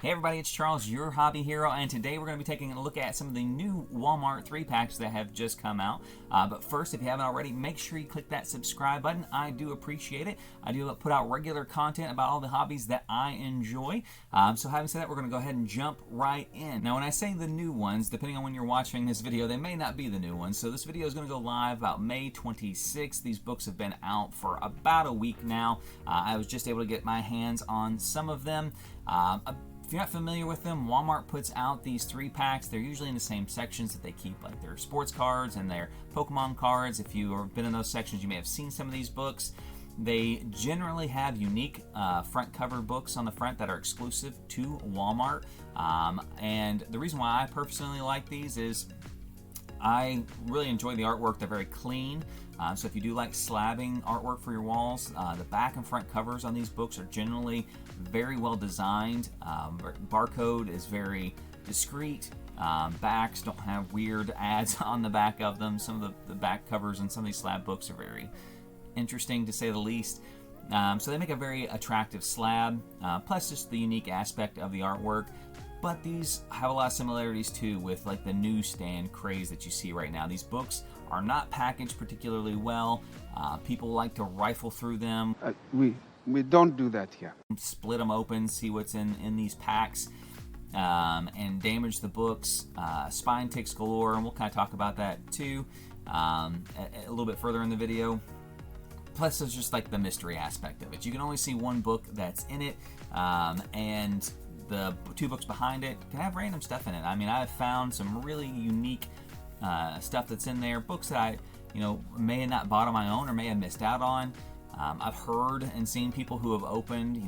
Hey everybody, it's Charles, your hobby hero, and today we're going to be taking a look at some of the new Walmart 3-packs that have just come out. But first, if you haven't already, make sure you click that subscribe button. I do appreciate it. I do put out regular content about all the hobbies that I enjoy. So having said that, we're going to go ahead and jump right in. Now when I say the new ones, depending on when you're watching this video, they may not be the new ones. So this video is going to go live about May 26th. These books have been out for about a week now. I was just able to get my hands on some of them. If you're not familiar with them, Walmart puts out these 3-packs. They're usually in the same sections that they keep like their sports cards and their Pokemon cards. If you have been in those sections, you may have seen some of these books. They generally have unique front cover books on the front that are exclusive to Walmart. And the reason why I personally like these is I really enjoy the artwork. They're very clean. So if you do like slabbing artwork for your walls, the back and front covers on these books are generally very well designed. Barcode is very discreet. Backs don't have weird ads on the back of them. Some of the back covers in some of these slab books are very interesting, to say the least. So they make a very attractive slab, plus just the unique aspect of the artwork. But these have a lot of similarities too with like the newsstand craze that you see right now. These books are not packaged particularly well. People like to rifle through them. We don't do that here. Split them open, see what's in these packs, and damage the books. Spine ticks galore, and we'll kind of talk about that too a little bit further in the video. Plus, there's just like the mystery aspect of it. You can only see one book that's in it, and the 2 books behind it can have random stuff in it. I mean, I've found some really unique stuff that's in there, books that I, may have not bought on my own or may have missed out on. I've heard and seen people who have opened,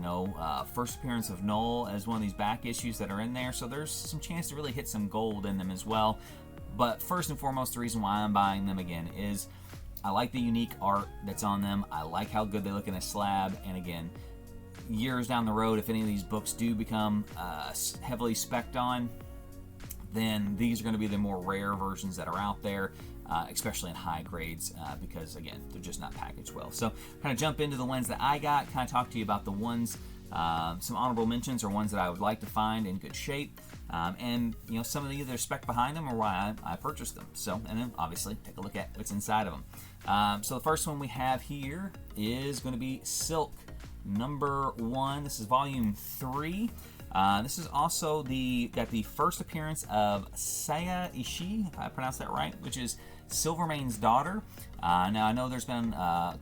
first appearance of Null as one of these back issues that are in there. So there's some chance to really hit some gold in them as well. But first and foremost, the reason why I'm buying them again is I like the unique art that's on them. I like how good they look in a slab. And again, years down the road, if any of these books do become heavily spec'd on, then these are going to be the more rare versions that are out there, especially in high grades, because again, they're just not packaged well. So kind of jump into the ones that I got, kind of talk to you about the ones, some honorable mentions or ones that I would like to find in good shape, and some of the either spec behind them or why I purchased them. So, and then obviously take a look at what's inside of them. So the first one we have here is going to be Silk number 1. This is volume 3. This is also the first appearance of Saya Ishii, if I pronounced that right, which is Silvermane's daughter. Now I know there's been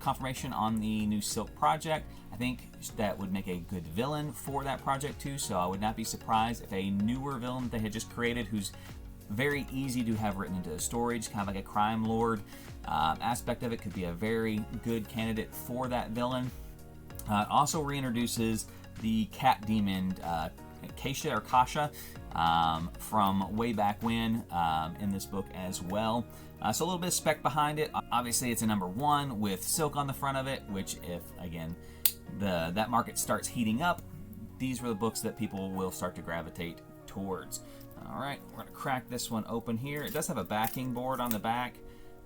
confirmation on the new Silk project. I think that would make a good villain for that project too, so I would not be surprised if a newer villain that they had just created, who's very easy to have written into the story, kind of like a crime lord aspect of it, could be a very good candidate for that villain. It also reintroduces the cat demon Keisha or Kasha from way back when in this book as well. So a little bit of spec behind it. Obviously it's a number 1 with Silk on the front of it, which if again that market starts heating up, these were the books that people will start to gravitate towards. Alright, we're going to crack this one open here. It does have a backing board on the back,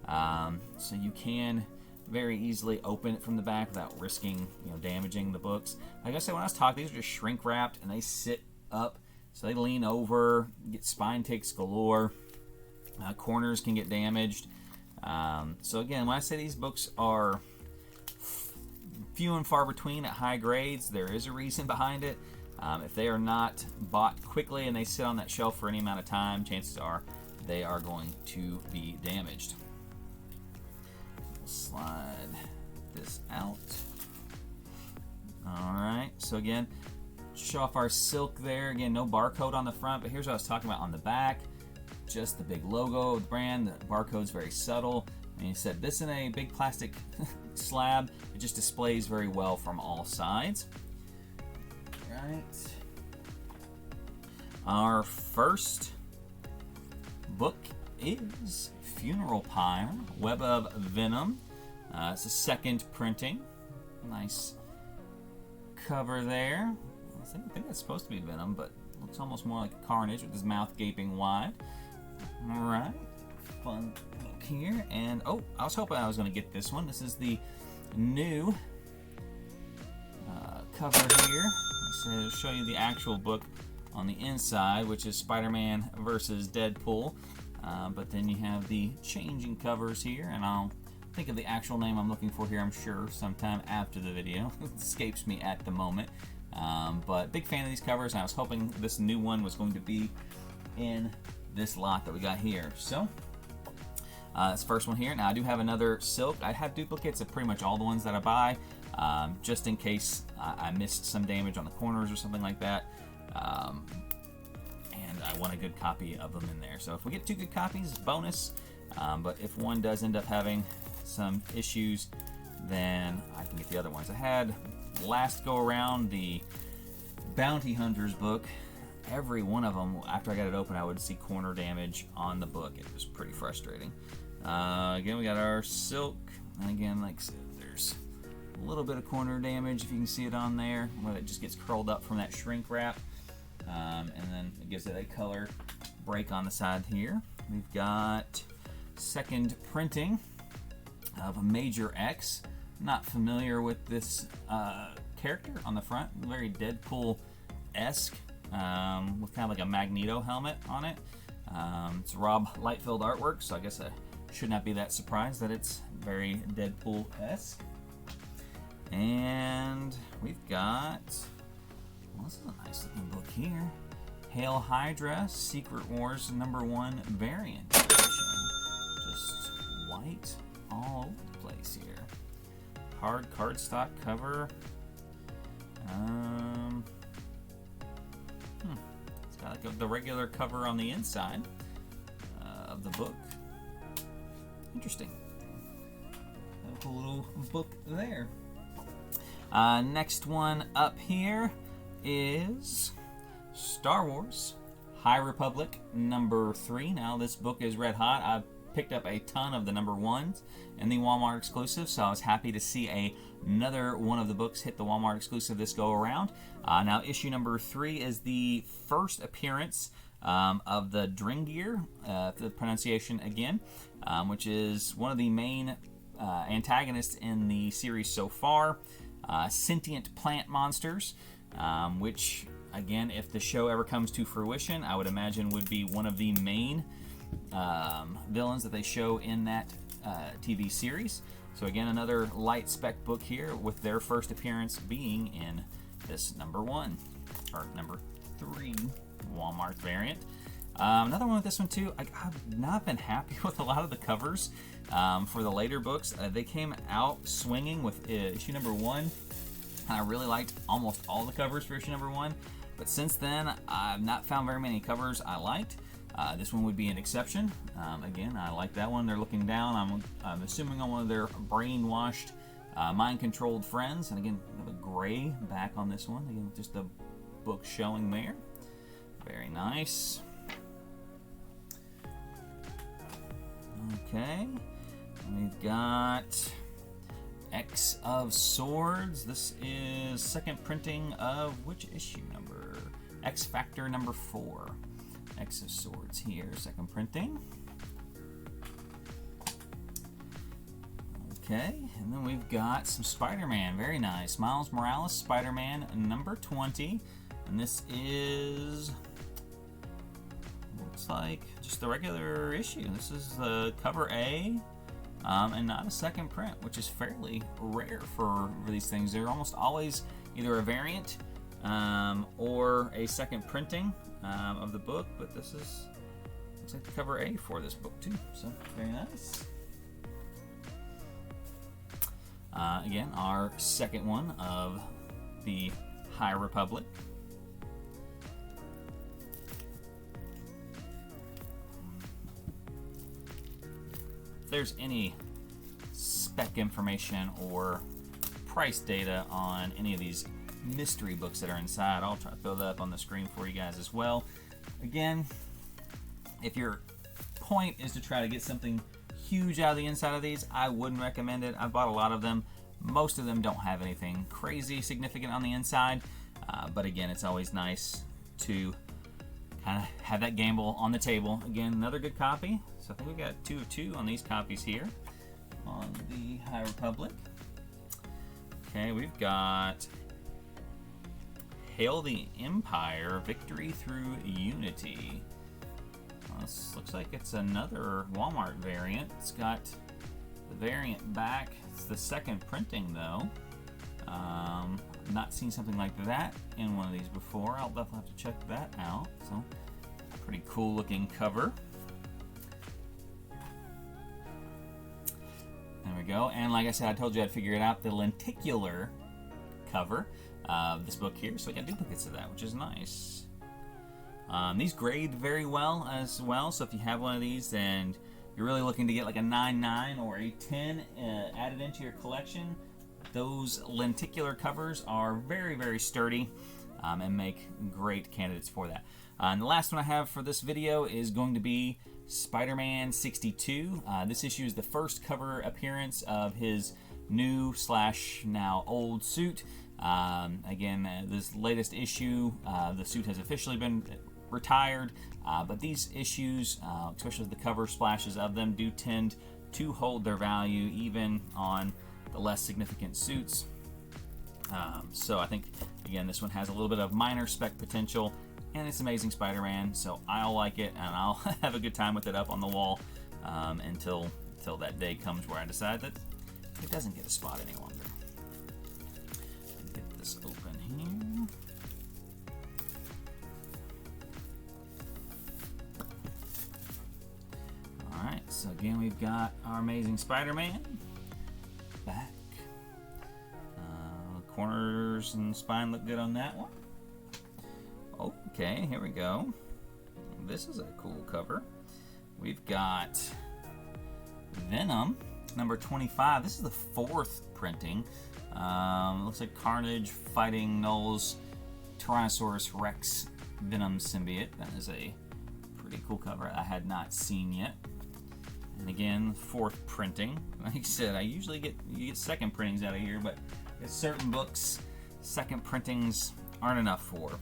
so you can very easily open it from the back without risking damaging the books. Like I said, when I was talking, these are just shrink wrapped and they sit up, so they lean over, get spine ticks galore. Corners can get damaged. So again, when I say these books are few and far between at high grades, there is a reason behind it. If they are not bought quickly and they sit on that shelf for any amount of time, chances are they are going to be damaged. Slide this out. Alright, so again, show off our Silk there. Again, no barcode on the front, but here's what I was talking about on the back. Just the big logo of the brand. The barcode's very subtle. And you said this in a big plastic slab, it just displays very well from all sides. Right. Our first book is Funeral Pyre, Web of Venom. It's a second printing. Nice cover there. I think that's supposed to be Venom, but looks almost more like a Carnage with his mouth gaping wide. Alright, fun look here. And oh, I was hoping I was going to get this one. This is the new cover here. So I'll show you the actual book on the inside, which is Spider-Man versus Deadpool. But then you have the changing covers here, and I'll think of the actual name I'm looking for here, I'm sure, sometime after the video. It escapes me at the moment. But big fan of these covers, and I was hoping this new one was going to be in this lot that we got here. So, this first one here. Now, I do have another silk. I have duplicates of pretty much all the ones that I buy, just in case I missed some damage on the corners or something like that. And I want a good copy of them in there. So if we get 2 good copies, bonus. But if one does end up having some issues, then I can get the other ones. I had last go around the Bounty Hunters book. Every one of them, after I got it open, I would see corner damage on the book. It was pretty frustrating. Again, we got our silk. And again, like I said, there's a little bit of corner damage, if you can see it on there, where it just gets curled up from that shrink wrap. And then it gives it a color break on the side here. We've got second printing of a Major X. Not familiar with this character on the front. Very Deadpool-esque, with kind of like a Magneto helmet on it. It's Rob Liefeld artwork, so I guess I should not be that surprised that it's very Deadpool-esque. And we've got, well, this is a nice looking book here. Hail Hydra, Secret Wars #1 variant edition. Just white all over the place here. Hard cardstock cover. It's got like the regular cover on the inside of the book. Interesting. A little book there. Next one up here is Star Wars High Republic #3. Now this book is red hot. I've picked up a ton of the #1s and the Walmart exclusive, so I was happy to see another one of the books hit the Walmart exclusive this go around. Now issue #3 is the first appearance of the Dringir, the pronunciation again, which is one of the main antagonists in the series so far. Sentient plant monsters, which again, if the show ever comes to fruition, I would imagine would be one of the main villains that they show in that TV series. So again, another light spec book here with their first appearance being in this #1 or #3 Walmart variant. Another one with this one too. I've not been happy with a lot of the covers for the later books. They came out swinging with issue #1, and I really liked almost all the covers for issue #1. But since then, I've not found very many covers I liked. This one would be an exception. Again, I like that one. They're looking down. I'm assuming on one of their brainwashed, mind-controlled friends. And again, we have a gray back on this one. Again, just the book showing there. Very nice. Okay, we've got X of Swords. This is second printing of which issue number? X Factor #4. X of Swords here, second printing. Okay, and then we've got some Spider-Man. Very nice. Miles Morales, Spider-Man #20. And this is, looks like just the regular issue. This is the cover A, and not a second print, which is fairly rare for these things. They're almost always either a variant or a second printing of the book, but this is, looks like the cover A for this book too, so very nice. Again, our second one of the High Republic. If there's any spec information or price data on any of these mystery books that are inside, I'll try to throw that up on the screen for you guys as well. Again, if your point is to try to get something huge out of the inside of these, I wouldn't recommend it. I've bought a lot of them. Most of them don't have anything crazy significant on the inside, but again, it's always nice to kind of have that gamble on the table. Again, another good copy. So I think we got 2 of 2 on these copies here on the High Republic. Okay, we've got Hail the Empire, Victory Through Unity. Well, this looks like it's another Walmart variant. It's got the variant back. It's the second printing though. Not seen something like that in one of these before. I'll definitely have to check that out. So, pretty cool looking cover. There we go. And like I said, I told you I'd figure it out. The lenticular cover of this book here. So we got duplicates of that, which is nice. These grade very well as well. So if you have one of these and you're really looking to get like a 9.9 or a 10 added into your collection, those lenticular covers are very, very sturdy and make great candidates for that. And the last one I have for this video is going to be Spider-Man 62. This issue is the first cover appearance of his new / now old suit. Again, this latest issue, the suit has officially been retired, but these issues, especially the cover splashes of them, do tend to hold their value even on the less significant suits. So I think, again, this one has a little bit of minor spec potential, and it's Amazing Spider-Man, so I'll like it, and I'll have a good time with it up on the wall until that day comes where I decide that it doesn't get a spot any longer. Get this open here. Alright, so again, we've got our Amazing Spider-Man back. Corners and spine look good on that one. Okay, here we go. This is a cool cover. We've got Venom, number 25. This is the 4th printing. Looks like Carnage fighting Null's Tyrannosaurus Rex Venom symbiote. That is a pretty cool cover I had not seen yet. And again, 4th printing. Like I said, you get second printings out of here, but it's certain books, second printings aren't enough for.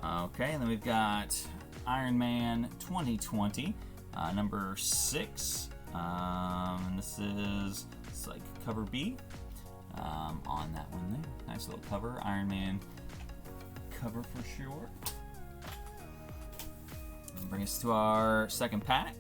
Okay, and then we've got Iron Man 2020, number 6. And this is, it's like cover B on that one there. Nice little cover, Iron Man cover for sure. And bring us to our second pack.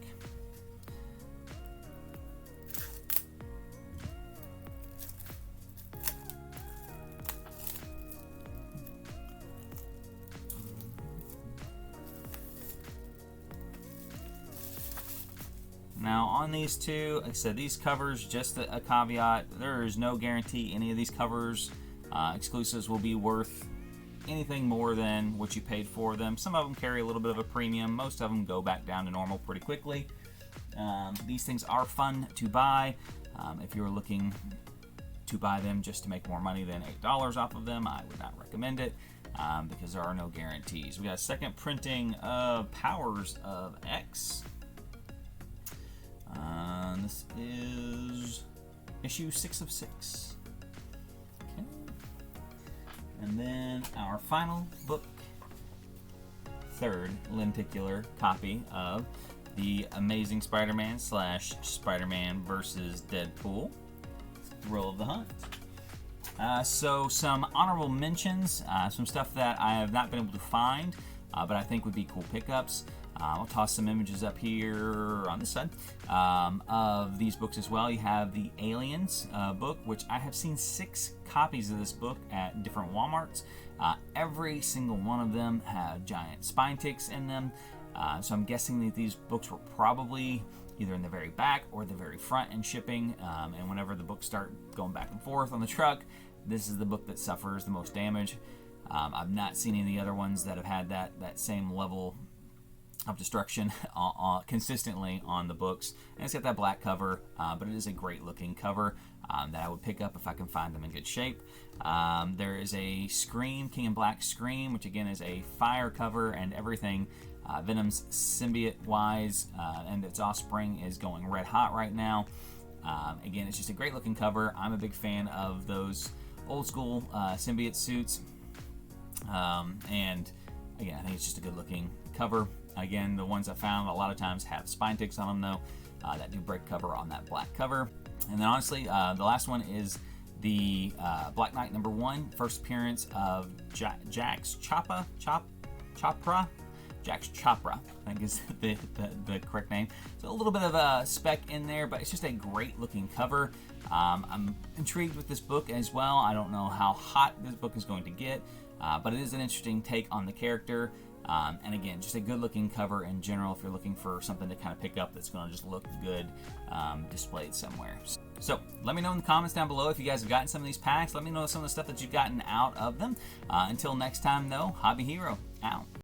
Now on these two, like I said, these covers, just a caveat, there is no guarantee any of these covers, exclusives, will be worth anything more than what you paid for them. Some of them carry a little bit of a premium. Most of them go back down to normal pretty quickly. These things are fun to buy. If you're looking to buy them just to make more money than $8 off of them, I would not recommend it because there are no guarantees. We got a second printing of Powers of X. This is issue 6 of 6. Okay. And then our final book, 3rd lenticular copy of the Amazing Spider-Man / Spider-Man vs. Deadpool. Thrill of the Hunt. So some honorable mentions, some stuff that I have not been able to find, but I think would be cool pickups. I'll toss some images up here on this side of these books as well. You have the Aliens book, which I have seen 6 copies of this book at different Walmarts. Every single one of them have giant spine ticks in them. So I'm guessing that these books were probably either in the very back or the very front in shipping. And whenever the books start going back and forth on the truck, this is the book that suffers the most damage. I've not seen any of the other ones that have had that same level of destruction consistently on the books. And it's got that black cover, but it is a great looking cover that I would pick up if I can find them in good shape. There is a Scream, King in Black Scream, which again is a fire cover, and everything Venom's symbiote wise and its offspring is going red hot right now. Again, it's just a great looking cover. I'm a big fan of those old school symbiote suits. And again, I think it's just a good looking cover. Again, the ones I found a lot of times have spine ticks on them though, that do break cover on that black cover. And then honestly, the last one is the Black Knight #1, first appearance of Jax Chopra. Jax Chopra, I think is the correct name. So a little bit of a spec in there, but it's just a great looking cover. I'm intrigued with this book as well. I don't know how hot this book is going to get, but it is an interesting take on the character. And again, just a good looking cover in general if you're looking for something to kind of pick up that's going to just look good displayed somewhere. So let me know in the comments down below if you guys have gotten some of these packs. Let me know some of the stuff that you've gotten out of them. Until next time though, Hobby Hero out.